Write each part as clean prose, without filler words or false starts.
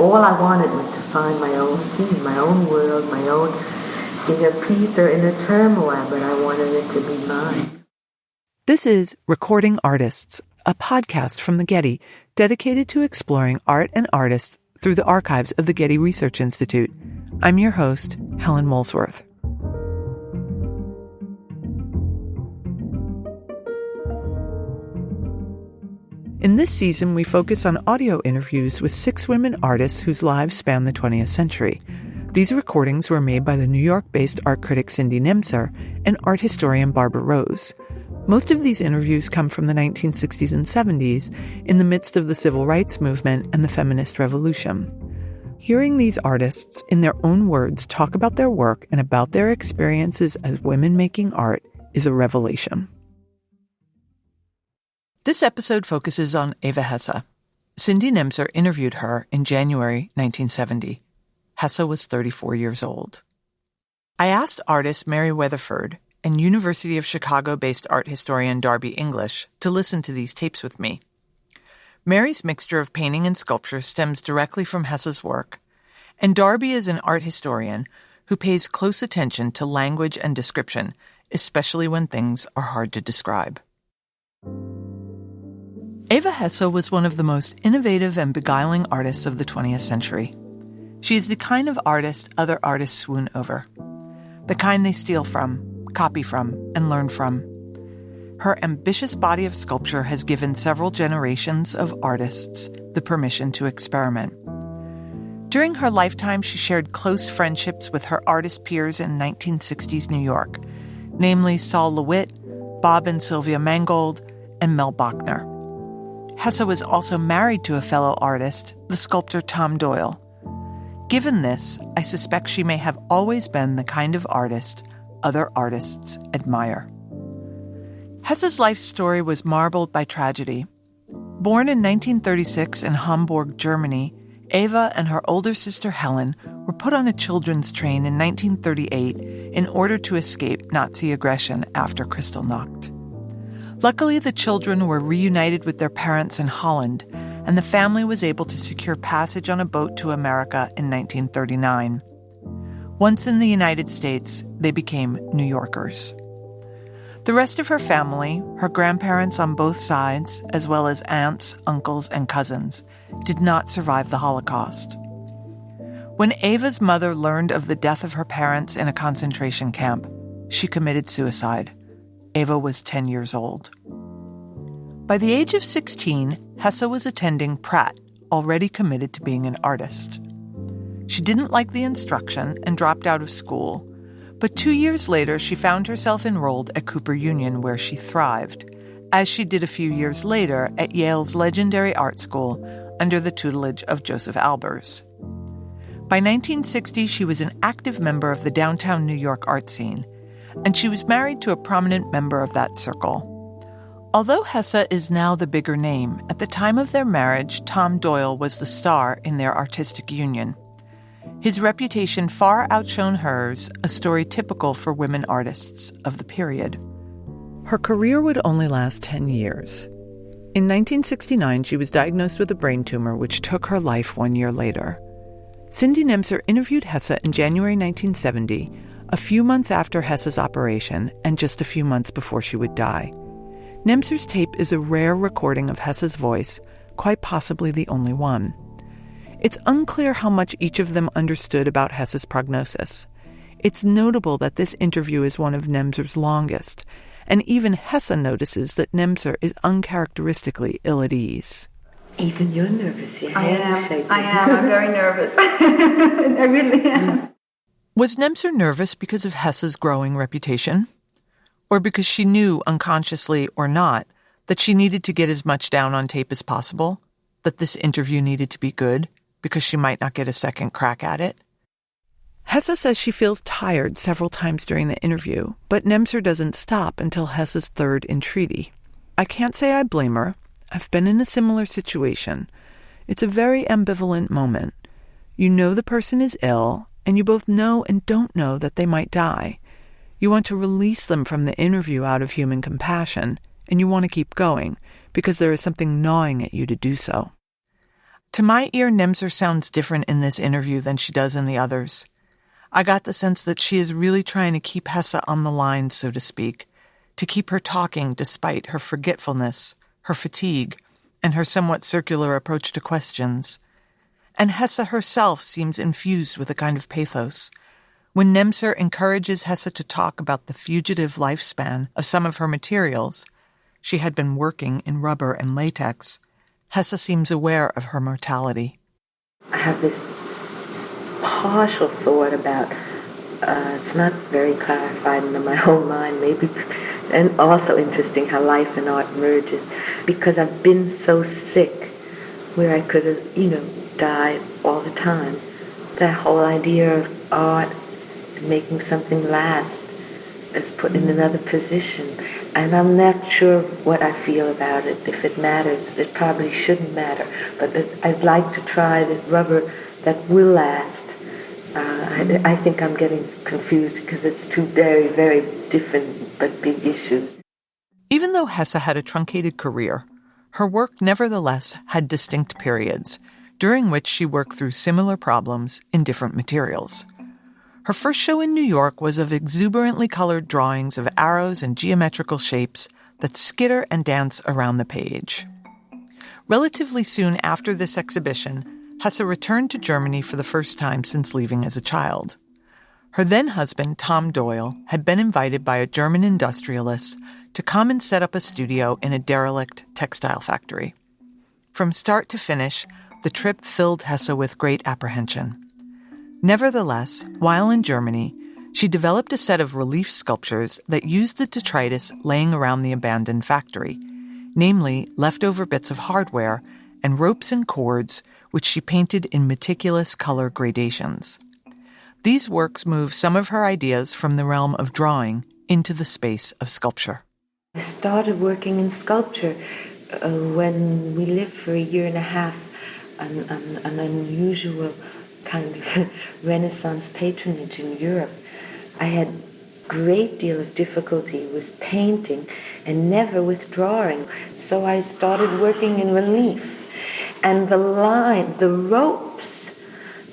all I wanted was to find my own scene, my own world, my own inner peace or inner turmoil, but I wanted it to be mine. This is Recording Artists, a podcast from the Getty dedicated to exploring art and artists through the archives of the Getty Research Institute. I'm your host, Helen Molesworth. In this season, we focus on audio interviews with 6 women artists whose lives span the 20th century. These recordings were made by the New York-based art critic Cindy Nemser and art historian Barbara Rose. Most of these interviews come from the 1960s and 70s, in the midst of the civil rights movement and the feminist revolution. Hearing these artists, in their own words, talk about their work and about their experiences as women making art is a revelation. This episode focuses on Eva Hesse. Cindy Nemser interviewed her in January 1970. Hesse was 34 years old. I asked artist Mary Weatherford and University of Chicago-based art historian Darby English to listen to these tapes with me. Mary's mixture of painting and sculpture stems directly from Hesse's work, and Darby is an art historian who pays close attention to language and description, especially when things are hard to describe. Eva Hesse was one of the most innovative and beguiling artists of the 20th century. She is the kind of artist other artists swoon over, the kind they steal from, copy from, and learn from. Her ambitious body of sculpture has given several generations of artists the permission to experiment. During her lifetime, she shared close friendships with her artist peers in 1960s New York, namely Sol LeWitt, Bob and Sylvia Mangold, and Mel Bachner. Hesse was also married to a fellow artist, the sculptor Tom Doyle. Given this, I suspect she may have always been the kind of artist other artists admire. Hesse's life story was marbled by tragedy. Born in 1936 in Hamburg, Germany, Eva and her older sister Helen were put on a children's train in 1938 in order to escape Nazi aggression after Kristallnacht. Luckily, the children were reunited with their parents in Holland, and the family was able to secure passage on a boat to America in 1939. Once in the United States, they became New Yorkers. The rest of her family, her grandparents on both sides, as well as aunts, uncles, and cousins, did not survive the Holocaust. When Eva's mother learned of the death of her parents in a concentration camp, she committed suicide. Eva was 10 years old. By the age of 16, Hesse was attending Pratt, already committed to being an artist. She didn't like the instruction and dropped out of school, but 2 years later she found herself enrolled at Cooper Union, where she thrived, as she did a few years later at Yale's legendary art school under the tutelage of Joseph Albers. By 1960, she was an active member of the downtown New York art scene, and she was married to a prominent member of that circle. Although Hesse is now the bigger name, at the time of their marriage, Tom Doyle was the star in their artistic union. His reputation far outshone hers, a story typical for women artists of the period. Her career would only last 10 years. In 1969, she was diagnosed with a brain tumor, which took her life 1 year later. Cindy Nemser interviewed Hesse in January 1970, a few months after Hesse's operation and just a few months before she would die. Nemser's tape is a rare recording of Hesse's voice, quite possibly the only one. It's unclear how much each of them understood about Hesse's prognosis. It's notable that this interview is one of Nemser's longest, and even Hesse notices that Nemser is uncharacteristically ill at ease. Even you're nervous. I am. I'm very nervous. I really am. Was Nemser nervous because of Hesse's growing reputation? Or because she knew, unconsciously or not, that she needed to get as much down on tape as possible? That this interview needed to be good, because she might not get a second crack at it? Hesse says she feels tired several times during the interview, but Nemser doesn't stop until Hesse's third entreaty. I can't say I blame her. I've been in a similar situation. It's a very ambivalent moment. You know the person is ill, and you both know and don't know that they might die. You want to release them from the interview out of human compassion, and you want to keep going, because there is something gnawing at you to do so. To my ear, Nemser sounds different in this interview than she does in the others. I got the sense that she is really trying to keep Hesse on the line, so to speak, to keep her talking despite her forgetfulness, her fatigue, and her somewhat circular approach to questions. And Hesse herself seems infused with a kind of pathos. When Nemser encourages Hesse to talk about the fugitive lifespan of some of her materials, she had been working in rubber and latex, Hesse seems aware of her mortality. I have this partial thought about, it's not very clarified in my own mind, maybe, and also interesting how life and art merges, because I've been so sick where I could have, died all the time. That whole idea of art, making something last, is put in another position. And I'm not sure what I feel about it. If it matters, it probably shouldn't matter. But I'd like to try the rubber that will last. I think I'm getting confused because it's two very, very different but big issues. Even though Hesse had a truncated career, her work nevertheless had distinct periods, during which she worked through similar problems in different materials. Her first show in New York was of exuberantly colored drawings of arrows and geometrical shapes that skitter and dance around the page. Relatively soon after this exhibition, Hesse returned to Germany for the first time since leaving as a child. Her then-husband, Tom Doyle, had been invited by a German industrialist to come and set up a studio in a derelict textile factory. From start to finish, the trip filled Hesse with great apprehension. Nevertheless, while in Germany, she developed a set of relief sculptures that used the detritus laying around the abandoned factory, namely leftover bits of hardware and ropes and cords, which she painted in meticulous color gradations. These works move some of her ideas from the realm of drawing into the space of sculpture. I started working in sculpture when we lived for a year and a half, an unusual kind of Renaissance patronage in Europe. I had a great deal of difficulty with painting and never with drawing. So I started working in relief. And the ropes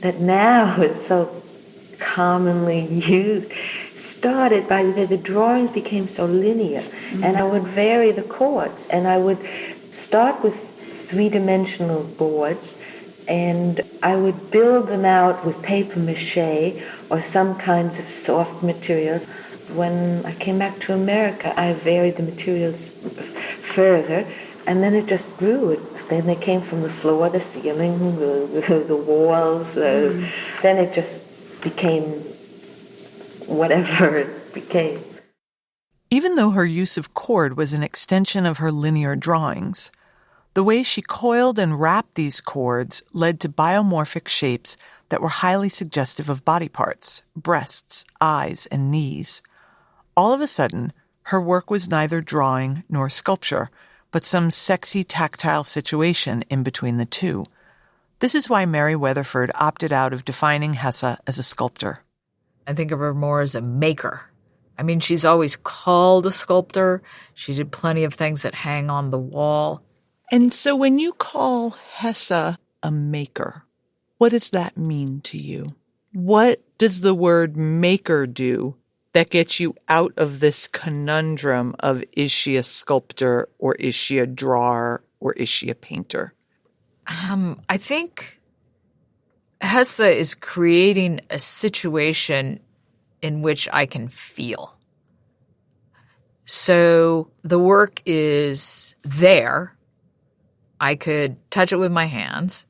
that now is so commonly used, started by the drawings became so linear. Mm-hmm. And I would vary the chords. And I would start with three-dimensional boards, and I would build them out with paper mache or some kinds of soft materials. When I came back to America, I varied the materials further, and then it just grew. Then they came from the floor, the ceiling, the walls. Then it just became whatever it became. Even though her use of cord was an extension of her linear drawings, the way she coiled and wrapped these cords led to biomorphic shapes that were highly suggestive of body parts, breasts, eyes, and knees. All of a sudden, her work was neither drawing nor sculpture, but some sexy tactile situation in between the two. This is why Mary Weatherford opted out of defining Hesse as a sculptor. I think of her more as a maker. I mean, she's always called a sculptor. She did plenty of things that hang on the wall. And so when you call Hesse a maker, what does that mean to you? What does the word maker do that gets you out of this conundrum of is she a sculptor or is she a drawer or is she a painter? I think Hesse is creating a situation in which I can feel. So the work is there. I could touch it with my hands.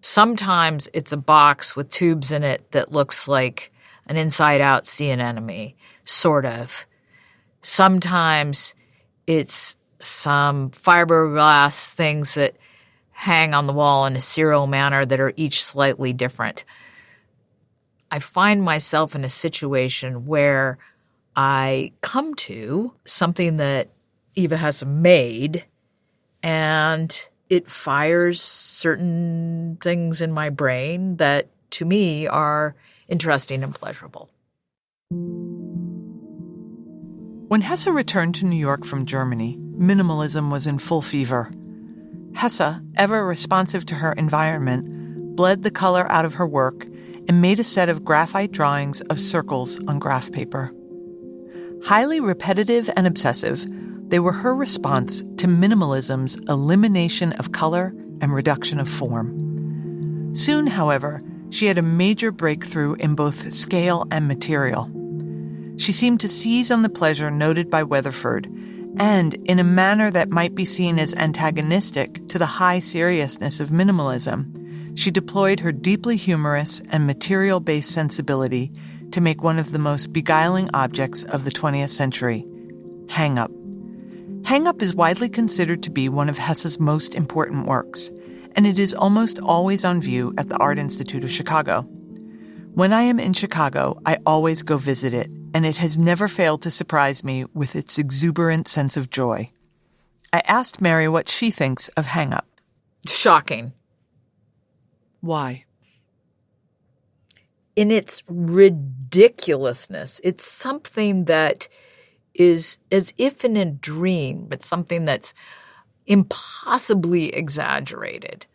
Sometimes it's a box with tubes in it that looks like an inside-out sea anemone, sort of. Sometimes it's some fiberglass things that hang on the wall in a serial manner that are each slightly different. I find myself in a situation where I come to something that Eva Hesse made, and it fires certain things in my brain that, to me, are interesting and pleasurable. When Hesse returned to New York from Germany, minimalism was in full fever. Hesse, ever responsive to her environment, bled the color out of her work and made a set of graphite drawings of circles on graph paper. Highly repetitive and obsessive, they were her response to minimalism's elimination of color and reduction of form. Soon, however, she had a major breakthrough in both scale and material. She seemed to seize on the pleasure noted by Weatherford, and in a manner that might be seen as antagonistic to the high seriousness of minimalism, she deployed her deeply humorous and material-based sensibility to make one of the most beguiling objects of the 20th century, hang-up. Hang-up is widely considered to be one of Hesse's most important works, and it is almost always on view at the Art Institute of Chicago. When I am in Chicago, I always go visit it, and it has never failed to surprise me with its exuberant sense of joy. I asked Mary what she thinks of hang-up. Shocking. Why? In its ridiculousness. It's something that is as if in a dream, but something that's impossibly exaggerated.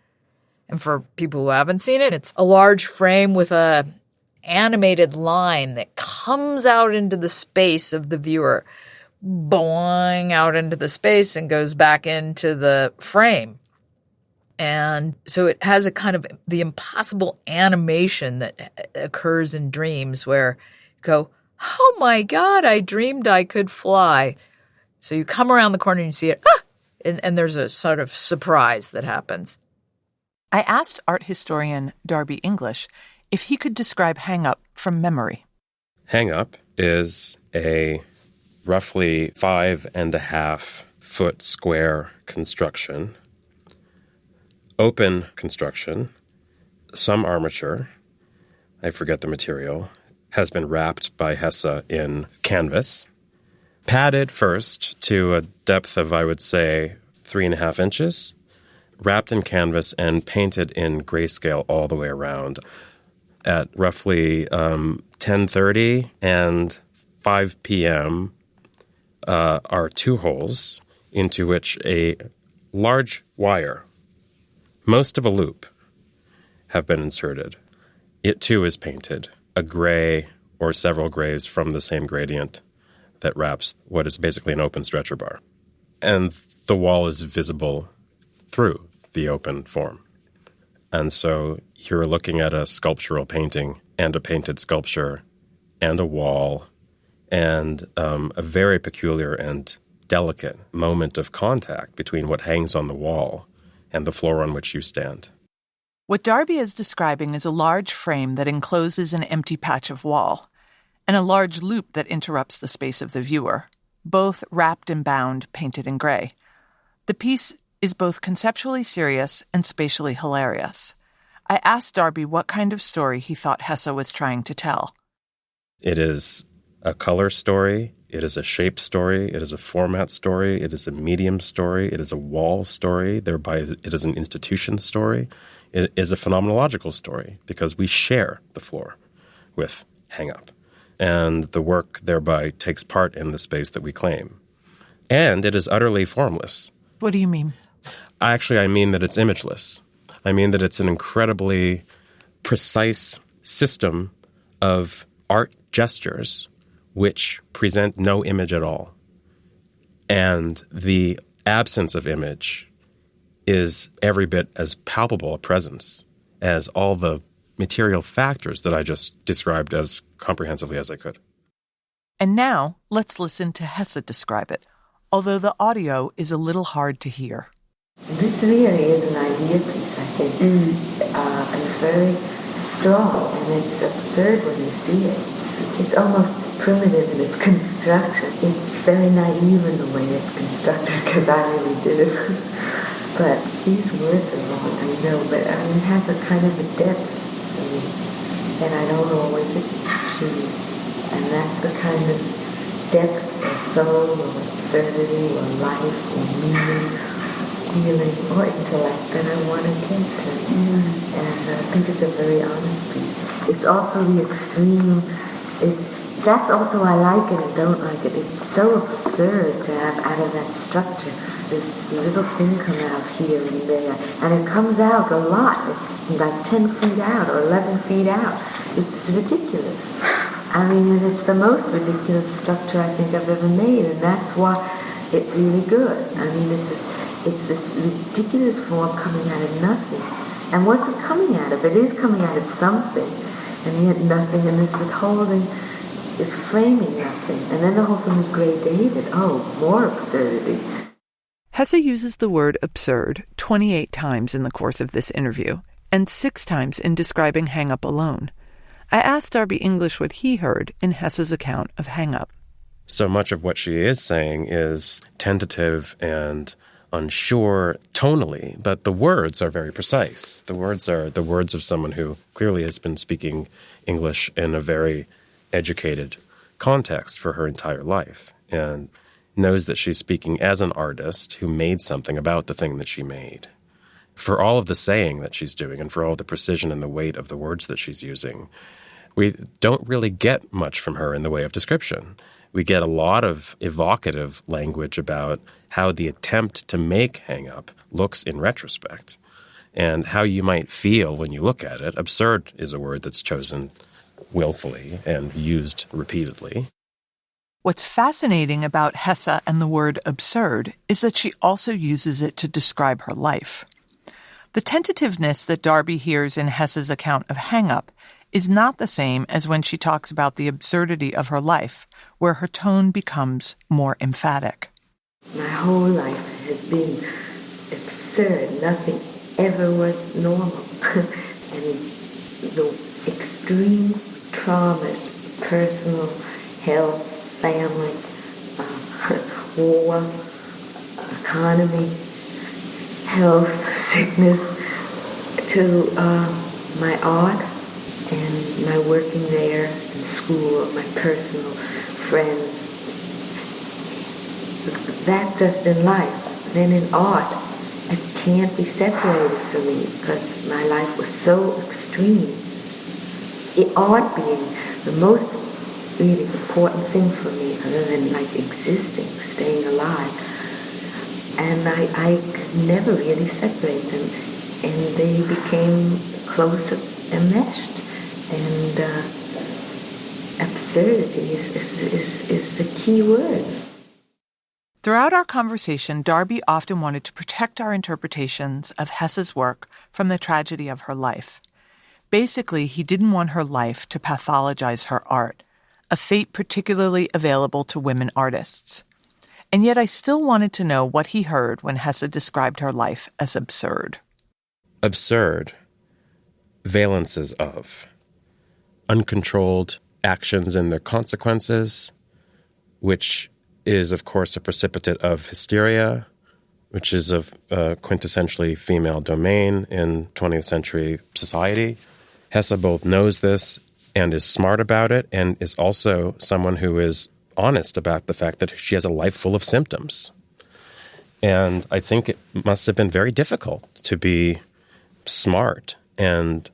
And for people who haven't seen it, it's a large frame with a animated line that comes out into the space of the viewer, boing out into the space and goes back into the frame. And so it has a kind of the impossible animation that occurs in dreams where you go, oh my God, I dreamed I could fly. So you come around the corner and you see it, and there's a sort of surprise that happens. I asked art historian Darby English if he could describe hang-up from memory. Hang-up is a roughly 5.5 foot square construction, open construction, some armature, I forget the material, has been wrapped by Hesse in canvas, padded first to a depth of, I would say, 3.5 inches, wrapped in canvas and painted in grayscale all the way around. At roughly 10:30 and 5 p.m. Are two holes into which a large wire, most of a loop, have been inserted. It too is painted, a gray or several grays from the same gradient that wraps what is basically an open stretcher bar. And the wall is visible through the open form. And so you're looking at a sculptural painting and a painted sculpture and a wall and a very peculiar and delicate moment of contact between what hangs on the wall and the floor on which you stand. What Darby is describing is a large frame that encloses an empty patch of wall, and a large loop that interrupts the space of the viewer, both wrapped and bound, painted in gray. The piece is both conceptually serious and spatially hilarious. I asked Darby what kind of story he thought Hesse was trying to tell. It is a color story, it is a shape story, it is a format story, it is a medium story, it is a wall story, thereby it is an institution story. It is a phenomenological story because we share the floor with hang-up. And the work thereby takes part in the space that we claim. And it is utterly formless. What do you mean? Actually, I mean that it's imageless. I mean that it's an incredibly precise system of art gestures which present no image at all. And the absence of image is every bit as palpable a presence as all the material factors that I just described as comprehensively as I could. And now, let's listen to Hesse describe it, although the audio is a little hard to hear. This really is an idea piece, I think. And it's very strong, and it's absurd when you see it. It's almost primitive in its construction. It's very naive in the way it's constructed, because I really did it. But these words are long, I know, but I mean, it has a kind of a depth, and I don't always achieve. And that's the kind of depth or soul or absurdity or life or meaning, feeling or intellect that I want to get to. And I think it's a very honest piece. It's also the extreme, it's That's also I like it and don't like it. It's so absurd to have out of that structure this little thing come out here and there. And it comes out a lot. It's like 10 feet out or 11 feet out. It's ridiculous. I mean, it's the most ridiculous structure I think I've ever made, and that's why it's really good. I mean, it's this ridiculous form coming out of nothing. And what's it coming out of? It is coming out of something, and yet nothing, and this is holding, is framing nothing. And then the whole thing is gradated. Oh, more absurdity. Hesse uses the word absurd 28 times in the course of this interview, and 6 times in describing Hang Up alone. I asked Darby English what he heard in Hesse's account of Hang Up. So much of what she is saying is tentative and unsure tonally, but the words are very precise. The words are the words of someone who clearly has been speaking English in a very educated context for her entire life and knows that she's speaking as an artist who made something about the thing that she made. For all of the saying that she's doing and for all the precision and the weight of the words that she's using, we don't really get much from her in the way of description. We get a lot of evocative language about how the attempt to make Hang Up looks in retrospect and how you might feel when you look at it. Absurd is a word that's chosen willfully and used repeatedly. What's fascinating about Hesse and the word absurd is that she also uses it to describe her life. The tentativeness that Darby hears in Hesse's account of Hang Up is not the same as when she talks about the absurdity of her life, where her tone becomes more emphatic. My whole life has been absurd. Nothing ever was normal. And the extreme traumas, personal, health, family, war, economy, health, sickness, to my art and my working there in school, my personal friends. That just in life. Then in art, it can't be separated from me because my life was so extreme. Art being the most really important thing for me other than like existing, staying alive. And I could never really separate them. And they became closer enmeshed. And absurdity is the key word. Throughout our conversation, Darby often wanted to protect our interpretations of Hesse's work from the tragedy of her life. Basically, he didn't want her life to pathologize her art, a fate particularly available to women artists. And yet I still wanted to know what he heard when Hesse described her life as absurd. Absurd, valences of, uncontrolled actions and their consequences, which is, of course, a precipitate of hysteria, which is a quintessentially female domain in 20th century society. Hesse both knows this and is smart about it, and is also someone who is honest about the fact that she has a life full of symptoms. And I think it must have been very difficult to be smart and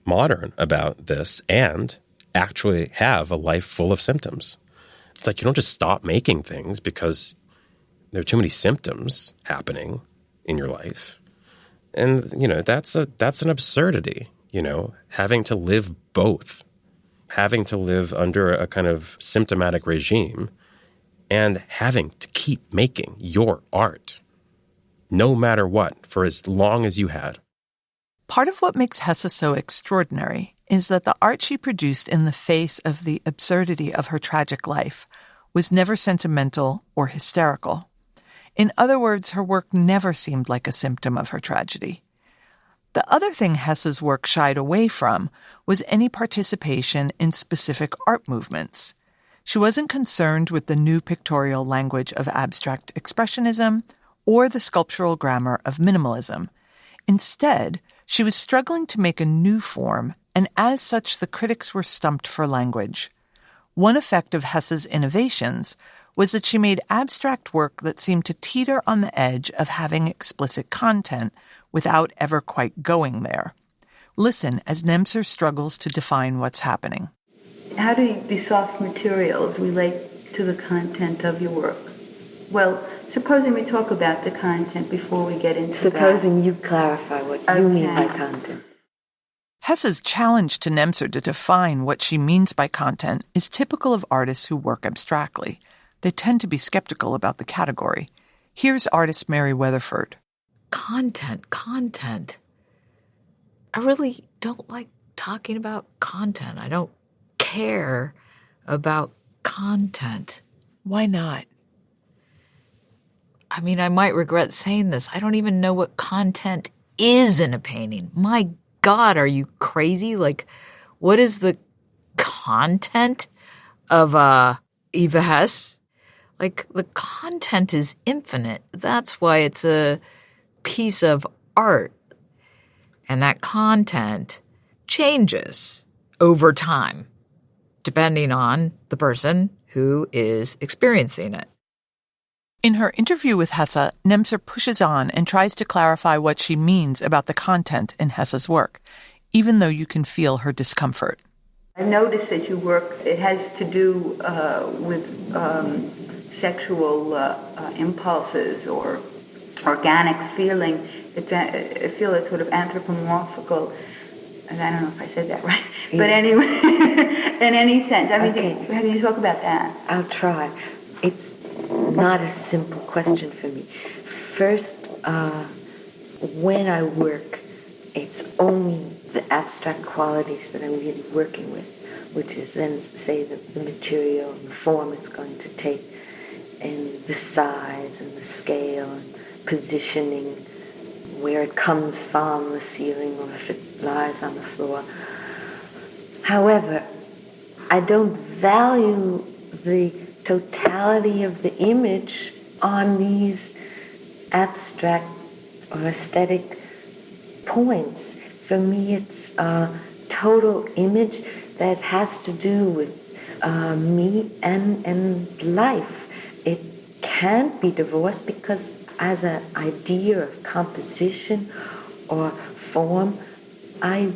modern about this and actually have a life full of symptoms. It's like you don't just stop making things because there are too many symptoms happening in your life. And, you know, that's an absurdity, you know, having to live both, having to live under a kind of symptomatic regime and having to keep making your art, no matter what, for as long as you had. Part of what makes Hesse so extraordinary is that the art she produced in the face of the absurdity of her tragic life was never sentimental or hysterical. In other words, her work never seemed like a symptom of her tragedy. The other thing Hesse's work shied away from was any participation in specific art movements. She wasn't concerned with the new pictorial language of abstract expressionism or the sculptural grammar of minimalism. Instead, she was struggling to make a new form, and as such the critics were stumped for language. One effect of Hesse's innovations was that she made abstract work that seemed to teeter on the edge of having explicit content without ever quite going there. Listen as Nemser struggles to define what's happening. How do the soft materials relate to the content of your work? Well, supposing we talk about the content before we get into Supposing you clarify what you mean by content. Hesse's challenge to Nemser to define what she means by content is typical of artists who work abstractly. They tend to be skeptical about the category. Here's artist Mary Weatherford. Content. I really don't like talking about content. I don't care about content. Why not? I mean, I might regret saying this. I don't even know what content is in a painting. My God, are you crazy? Like, what is the content of Eva Hesse? Like, the content is infinite. That's why it's a piece of art. And that content changes over time, depending on the person who is experiencing it. In her interview with Hesse, Nemser pushes on and tries to clarify what she means about the content in Hesse's work, even though you can feel her discomfort. I noticed that your work, it has to do with sexual impulses or organic feeling. I feel it's sort of anthropomorphical, and I don't know if I said that right, but anyway, in any sense. I mean, how do you talk about that? I'll try. It's not a simple question for me. First, when I work, it's only the abstract qualities that I'm really working with, which is then, say, the material and the form it's going to take, and the size and the scale and positioning, where it comes from, the ceiling, or if it lies on the floor. However, I don't value the totality of the image on these abstract or aesthetic points. For me, it's a total image that has to do with me and life. It can't be divorced because as an idea of composition or form, I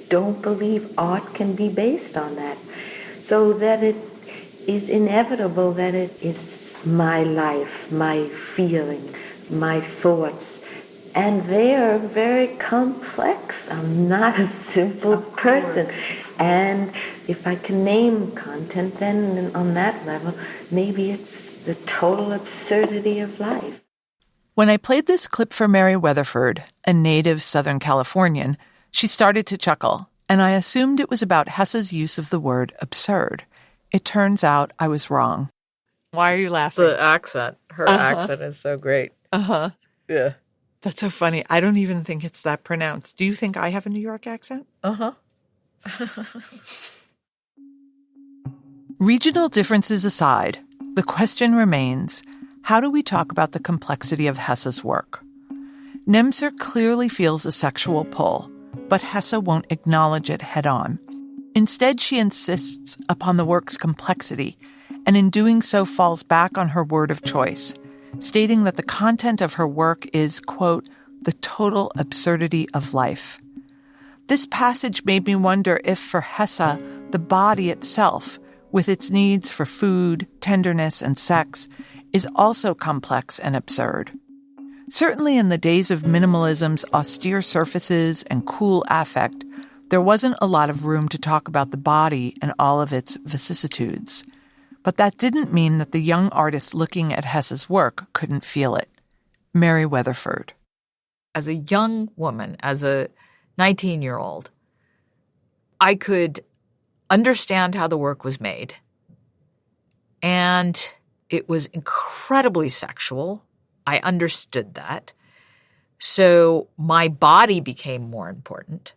don't believe art can be based on that. So that it is inevitable that it is my life, my feeling, my thoughts, and they are very complex. I'm not a simple person. And if I can name content, then on that level, maybe it's the total absurdity of life. When I played this clip for Mary Weatherford, a native Southern Californian, she started to chuckle, and I assumed it was about Hesse's use of the word absurd. It turns out I was wrong. Why are you laughing? The accent. Her accent is so great. Uh-huh. Yeah. That's so funny. I don't even think it's that pronounced. Do you think I have a New York accent? Uh-huh. Regional differences aside, the question remains, how do we talk about the complexity of Hesse's work? Nemser clearly feels a sexual pull, but Hesse won't acknowledge it head-on. Instead, she insists upon the work's complexity, and in doing so falls back on her word of choice, stating that the content of her work is, quote, the total absurdity of life. This passage made me wonder if, for Hesse, the body itself, with its needs for food, tenderness, and sex, is also complex and absurd. Certainly in the days of minimalism's austere surfaces and cool affect, there wasn't a lot of room to talk about the body and all of its vicissitudes. But that didn't mean that the young artist looking at Hesse's work couldn't feel it. Mary Weatherford. As a young woman, as a 19-year-old, I could understand how the work was made. And it was incredibly sexual. I understood that. So my body became more important.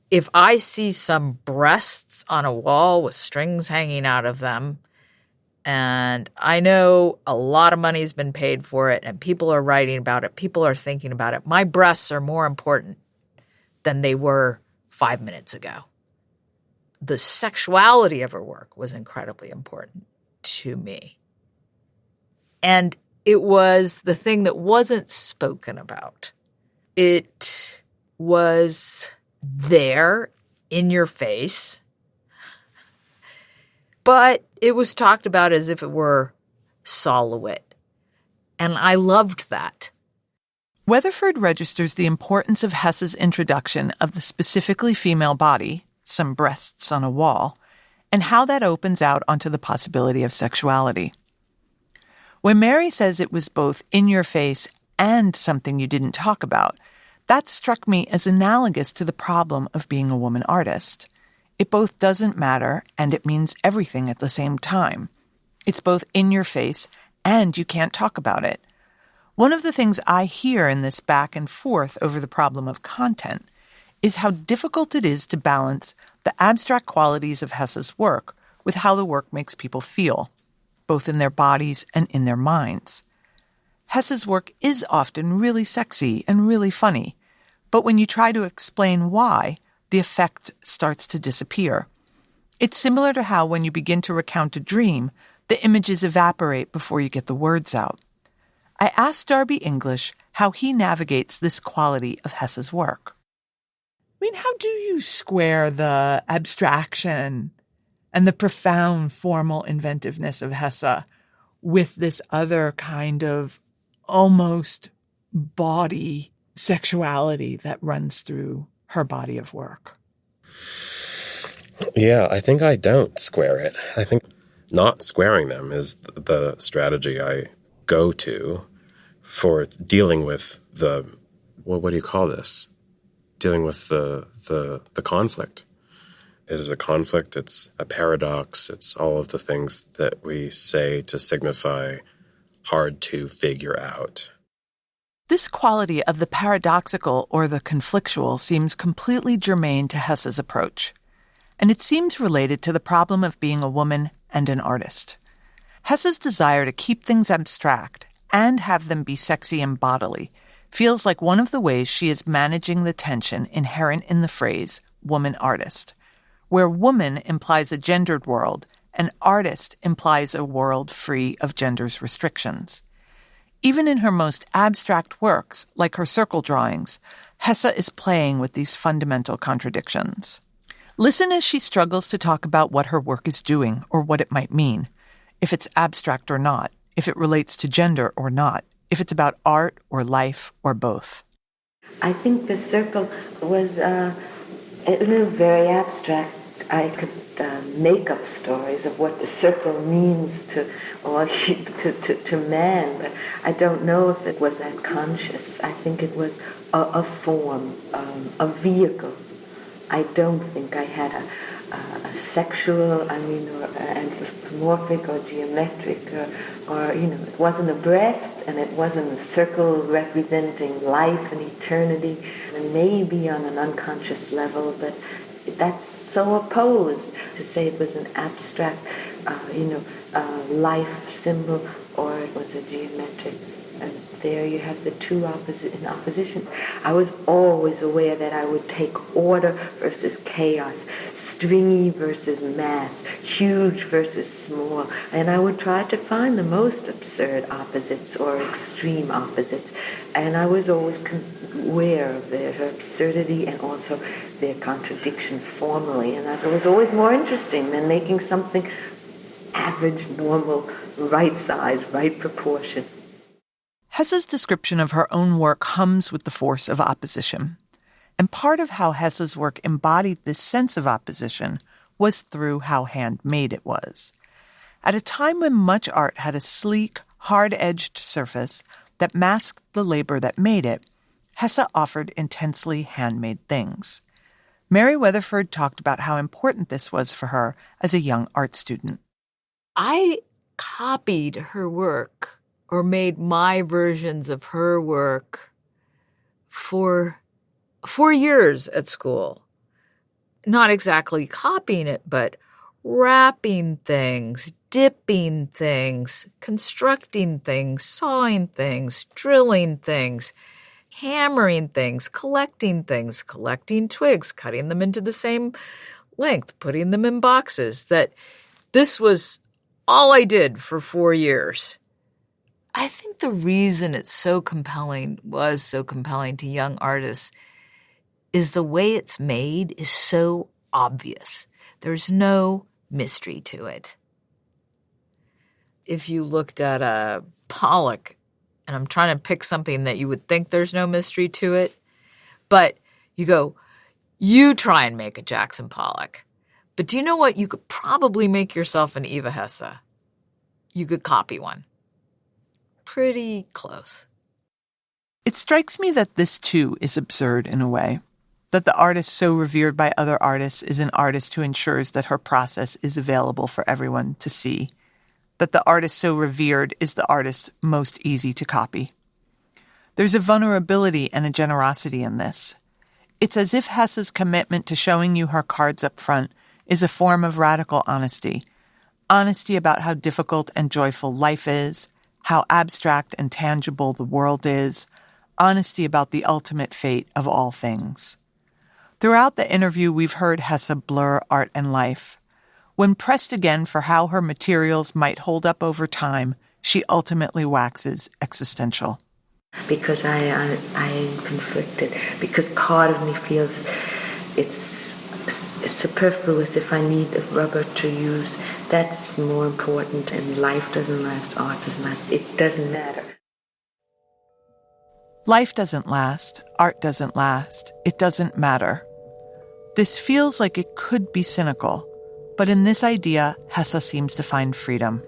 If I see some breasts on a wall with strings hanging out of them, and I know a lot of money's been paid for it, and people are writing about it, people are thinking about it, my breasts are more important than they were 5 minutes ago. The sexuality of her work was incredibly important to me. And it was the thing that wasn't spoken about. It was there in your face. but it was talked about as if it were Solowit. And I loved that. Weatherford registers the importance of Hesse's introduction of the specifically female body, some breasts on a wall, and how that opens out onto the possibility of sexuality. When Mary says it was both in your face and something you didn't talk about, that struck me as analogous to the problem of being a woman artist. It both doesn't matter and it means everything at the same time. It's both in your face and you can't talk about it. One of the things I hear in this back and forth over the problem of content is how difficult it is to balance the abstract qualities of Hesse's work with how the work makes people feel, both in their bodies and in their minds. Hesse's work is often really sexy and really funny, but when you try to explain why, the effect starts to disappear. It's similar to how when you begin to recount a dream, the images evaporate before you get the words out. I asked Darby English how he navigates this quality of Hesse's work. I mean, how do you square the abstraction and the profound formal inventiveness of Hesse with this other kind of almost body sexuality that runs through her body of work? Yeah, I think I don't square it. I think not squaring them is the strategy I go to for dealing with the, well, what do you call this? Dealing with the conflict. It is a conflict, it's a paradox, it's all of the things that we say to signify hard to figure out. This quality of the paradoxical or the conflictual seems completely germane to Hesse's approach, and it seems related to the problem of being a woman and an artist. Hesse's desire to keep things abstract and have them be sexy and bodily feels like one of the ways she is managing the tension inherent in the phrase woman artist, where woman implies a gendered world and artist implies a world free of gender's restrictions. Even in her most abstract works, like her circle drawings, Hesse is playing with these fundamental contradictions. Listen as she struggles to talk about what her work is doing or what it might mean, if it's abstract or not, if it relates to gender or not, if it's about art or life or both. I think the circle was very abstract. I could make up stories of what the circle means to man, but I don't know if it was that conscious. I think it was a form, a vehicle. I don't think I had a sexual, or anthropomorphic or geometric, or it wasn't a breast and it wasn't a circle representing life and eternity, and maybe on an unconscious level, but that's so opposed to say it was an abstract, life symbol, or it was a geometric. And there you have the two in opposition. I was always aware that I would take order versus chaos, stringy versus mass, huge versus small, and I would try to find the most absurd opposites or extreme opposites. And I was always aware of their absurdity and also their contradiction formally, and that was always more interesting than making something average, normal, right size, right proportion. Hesse's description of her own work hums with the force of opposition. And part of how Hesse's work embodied this sense of opposition was through how handmade it was. At a time when much art had a sleek, hard-edged surface that masked the labor that made it, Hesse offered intensely handmade things. Mary Weatherford talked about how important this was for her as a young art student. I copied her work or made my versions of her work for 4 years at school. Not exactly copying it, but wrapping things, dipping things, constructing things, sawing things, drilling things, hammering things, collecting twigs, cutting them into the same length, putting them in boxes. That this was all I did for 4 years. I think the reason it's was so compelling to young artists is the way it's made is so obvious. There's no mystery to it. If you looked at a Pollock, and I'm trying to pick something that you would think there's no mystery to it, but you go, you try and make a Jackson Pollock. But do you know what? You could probably make yourself an Eva Hesse. You could copy one. Pretty close. It strikes me that this, too, is absurd in a way. That the artist so revered by other artists is an artist who ensures that her process is available for everyone to see. That the artist so revered is the artist most easy to copy. There's a vulnerability and a generosity in this. It's as if Hesse's commitment to showing you her cards up front is a form of radical honesty. Honesty about how difficult and joyful life is, how abstract and tangible the world is, honesty about the ultimate fate of all things. Throughout the interview, we've heard Hesse blur art and life. When pressed again for how her materials might hold up over time, she ultimately waxes existential. Because I am conflicted, because part of me feels it's superfluous if I need a rubber to use. That's more important, and life doesn't last, art doesn't last. It doesn't matter. Life doesn't last, art doesn't last, it doesn't matter. This feels like it could be cynical, but in this idea, Hesse seems to find freedom.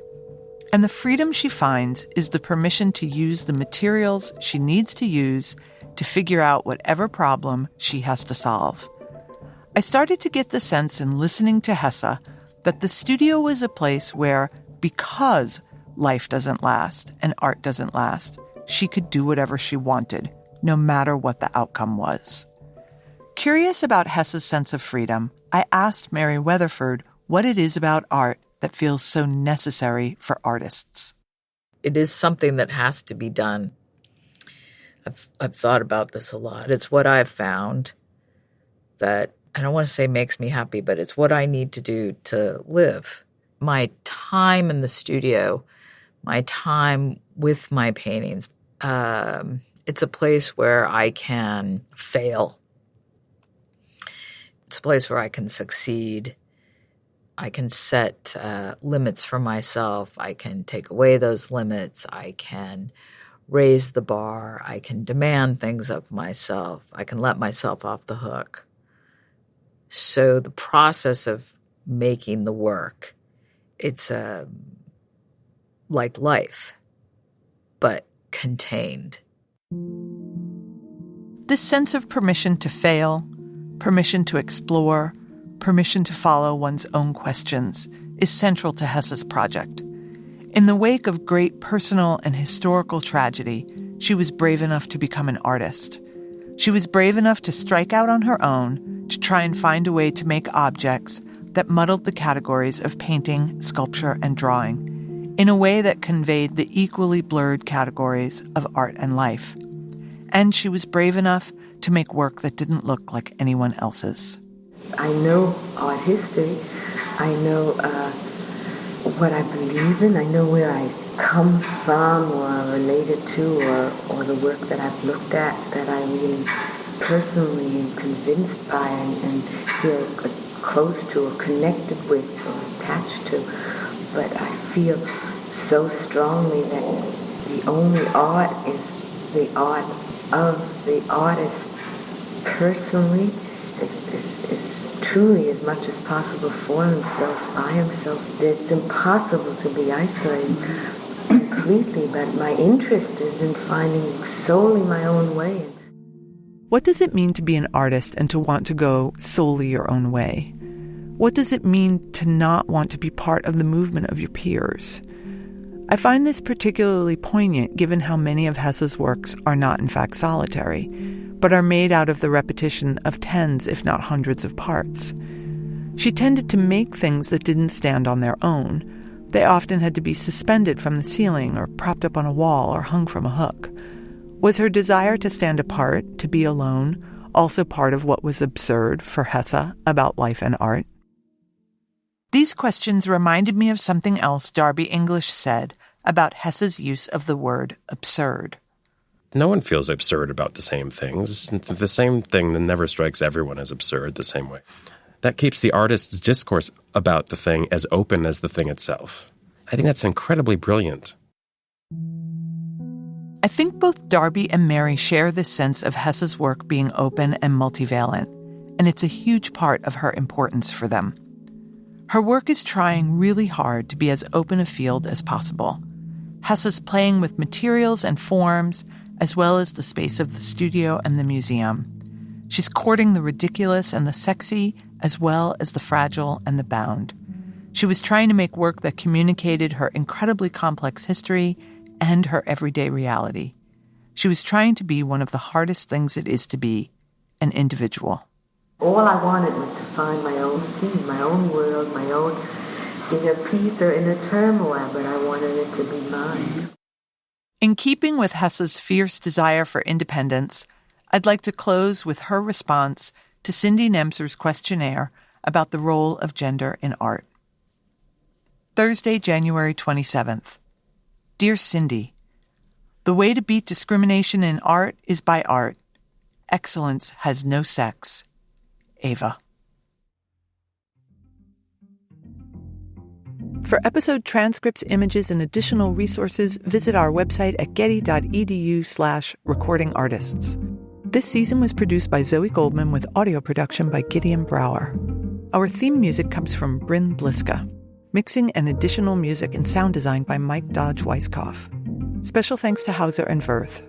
And the freedom she finds is the permission to use the materials she needs to use to figure out whatever problem she has to solve. I started to get the sense in listening to Hesse that the studio was a place where, because life doesn't last and art doesn't last, she could do whatever she wanted, no matter what the outcome was. Curious about Hesse's sense of freedom, I asked Mary Weatherford what it is about art that feels so necessary for artists. It is something that has to be done. I've thought about this a lot. It's what I've found that, I don't want to say makes me happy, but it's what I need to do to live. My time in the studio, my time with my paintings, it's a place where I can fail. It's a place where I can succeed. I can set limits for myself. I can take away those limits. I can raise the bar. I can demand things of myself. I can let myself off the hook. So the process of making the work, it's like life, but contained. This sense of permission to fail, permission to explore, permission to follow one's own questions is central to Hesse's project. In the wake of great personal and historical tragedy, she was brave enough to become an artist. She was brave enough to strike out on her own, to try and find a way to make objects that muddled the categories of painting, sculpture, and drawing, in a way that conveyed the equally blurred categories of art and life. And she was brave enough to make work that didn't look like anyone else's. I know art history. I know what I believe in. I know where I come from or are related to, or the work that I've looked at that I really personally am convinced by and feel close to or connected with or attached to. But I feel so strongly that the only art is the art of the artist personally. Is truly as much as possible for himself, by himself. It's impossible to be isolated completely, but my interest is in finding solely my own way. What does it mean to be an artist and to want to go solely your own way? What does it mean to not want to be part of the movement of your peers? I find this particularly poignant given how many of Hesse's works are not in fact solitary, but are made out of the repetition of tens, if not hundreds of parts. She tended to make things that didn't stand on their own. They often had to be suspended from the ceiling or propped up on a wall or hung from a hook. Was her desire to stand apart, to be alone, also part of what was absurd for Hesse about life and art? These questions reminded me of something else Darby English said about Hesse's use of the word absurd. No one feels absurd about the same things. The same thing that never strikes everyone as absurd the same way. That keeps the artist's discourse about the thing as open as the thing itself. I think that's incredibly brilliant. I think both Darby and Mary share this sense of Hesse's work being open and multivalent, and it's a huge part of her importance for them. Her work is trying really hard to be as open a field as possible. Hesse's playing with materials and forms, as well as the space of the studio and the museum. She's courting the ridiculous and the sexy, as well as the fragile and the bound. She was trying to make work that communicated her incredibly complex history and her everyday reality. She was trying to be one of the hardest things it is to be, an individual. All I wanted was to find my own scene, my own world, my own inner peace or inner turmoil, but I wanted it to be mine. In keeping with Hesse's fierce desire for independence, I'd like to close with her response to Cindy Nemser's questionnaire about the role of gender in art. Thursday, January 27th. Dear Cindy, the way to beat discrimination in art is by art. Excellence has no sex. Eva. For episode transcripts, images, and additional resources, visit our website at getty.edu/recordingartists. This season was produced by Zoe Goldman with audio production by Gideon Brower. Our theme music comes from Bryn Bliska. Mixing and additional music and sound design by Mike Dodge Weiskopf. Special thanks to Hauser and Wirth.